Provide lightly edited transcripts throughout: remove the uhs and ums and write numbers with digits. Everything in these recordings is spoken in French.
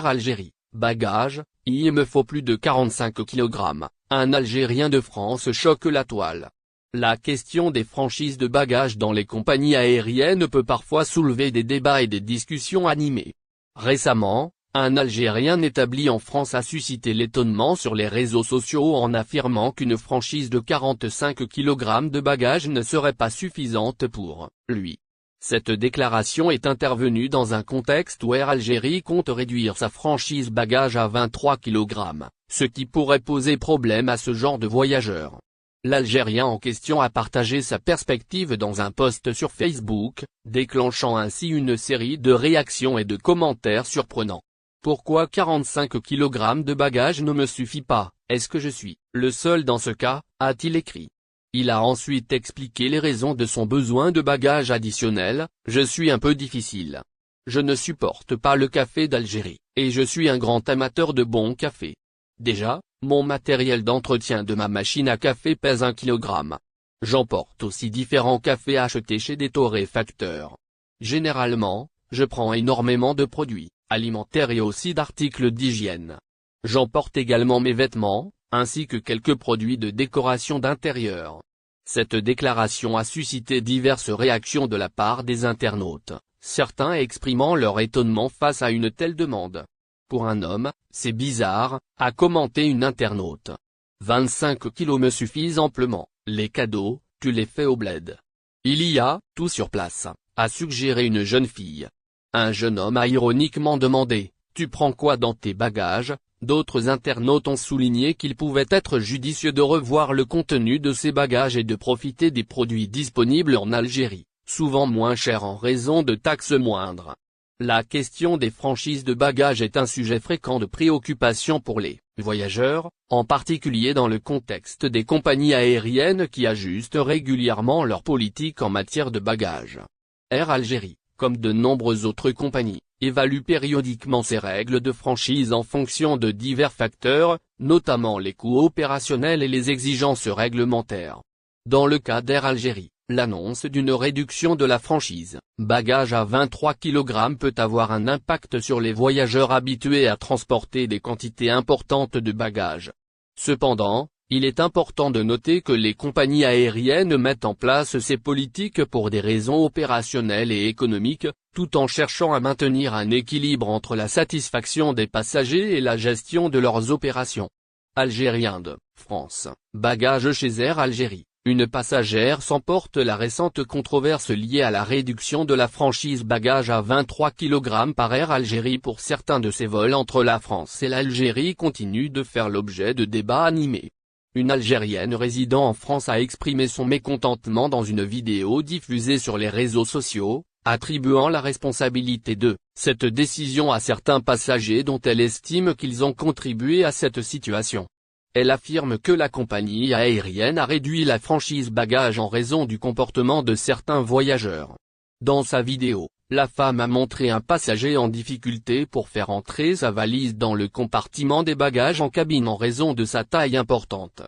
Air Algérie, bagages, il me faut plus de 45 kg, un Algérien de France choque la toile. La question des franchises de bagages dans les compagnies aériennes peut parfois soulever des débats et des discussions animées. Récemment, un Algérien établi en France a suscité l'étonnement sur les réseaux sociaux en affirmant qu'une franchise de 45 kg de bagages ne serait pas suffisante pour lui. Cette déclaration est intervenue dans un contexte où Air Algérie compte réduire sa franchise bagages à 23 kg, ce qui pourrait poser problème à ce genre de voyageurs. L'Algérien en question a partagé sa perspective dans un post sur Facebook, déclenchant ainsi une série de réactions et de commentaires surprenants. Pourquoi 45 kg de bagages ne me suffit pas, est-ce que je suis le seul dans ce cas, a-t-il écrit. Il a ensuite expliqué les raisons de son besoin de bagages additionnels, je suis un peu difficile. Je ne supporte pas le café d'Algérie, et je suis un grand amateur de bon café. Déjà, mon matériel d'entretien de ma machine à café pèse 1 kg. J'emporte aussi différents cafés achetés chez des torréfacteurs. Généralement, je prends énormément de produits alimentaires et aussi d'articles d'hygiène. J'emporte également mes vêtements, ainsi que quelques produits de décoration d'intérieur. Cette déclaration a suscité diverses réactions de la part des internautes, certains exprimant leur étonnement face à une telle demande. Pour un homme, c'est bizarre, a commenté une internaute. 25 kilos me suffisent amplement, les cadeaux, tu les fais au bled. Il y a tout sur place, a suggéré une jeune fille. Un jeune homme a ironiquement demandé, tu prends quoi dans tes bagages? D'autres internautes ont souligné qu'il pouvait être judicieux de revoir le contenu de ces bagages et de profiter des produits disponibles en Algérie, souvent moins chers en raison de taxes moindres. La question des franchises de bagages est un sujet fréquent de préoccupation pour les voyageurs, en particulier dans le contexte des compagnies aériennes qui ajustent régulièrement leur politique en matière de bagages. Air Algérie, comme de nombreuses autres compagnies, évalue périodiquement ses règles de franchise en fonction de divers facteurs, notamment les coûts opérationnels et les exigences réglementaires. Dans le cas d'Air Algérie, l'annonce d'une réduction de la franchise bagages à 23 kg peut avoir un impact sur les voyageurs habitués à transporter des quantités importantes de bagages. Cependant, il est important de noter que les compagnies aériennes mettent en place ces politiques pour des raisons opérationnelles et économiques, tout en cherchant à maintenir un équilibre entre la satisfaction des passagers et la gestion de leurs opérations. Algérien de France, bagages chez Air Algérie. Une passagère s'emporte la récente controverse liée à la réduction de la franchise bagages à 23 kg par Air Algérie pour certains de ses vols entre la France et l'Algérie continue de faire l'objet de débats animés. Une Algérienne résidant en France a exprimé son mécontentement dans une vidéo diffusée sur les réseaux sociaux, attribuant la responsabilité de cette décision à certains passagers dont elle estime qu'ils ont contribué à cette situation. Elle affirme que la compagnie aérienne a réduit la franchise bagages en raison du comportement de certains voyageurs. Dans sa vidéo, la femme a montré un passager en difficulté pour faire entrer sa valise dans le compartiment des bagages en cabine en raison de sa taille importante.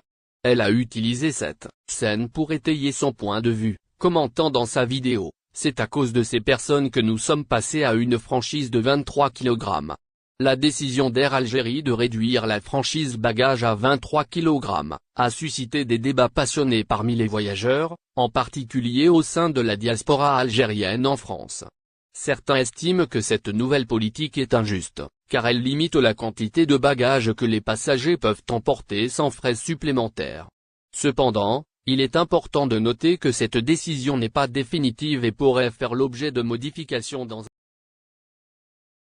Elle a utilisé cette scène pour étayer son point de vue, commentant dans sa vidéo, « C'est à cause de ces personnes que nous sommes passés à une franchise de 23 kg. La décision d'Air Algérie de réduire la franchise bagages à 23 kg a suscité des débats passionnés parmi les voyageurs, en particulier au sein de la diaspora algérienne en France. Certains estiment que cette nouvelle politique est injuste, car elle limite la quantité de bagages que les passagers peuvent emporter sans frais supplémentaires. Cependant, il est important de noter que cette décision n'est pas définitive et pourrait faire l'objet de modifications dans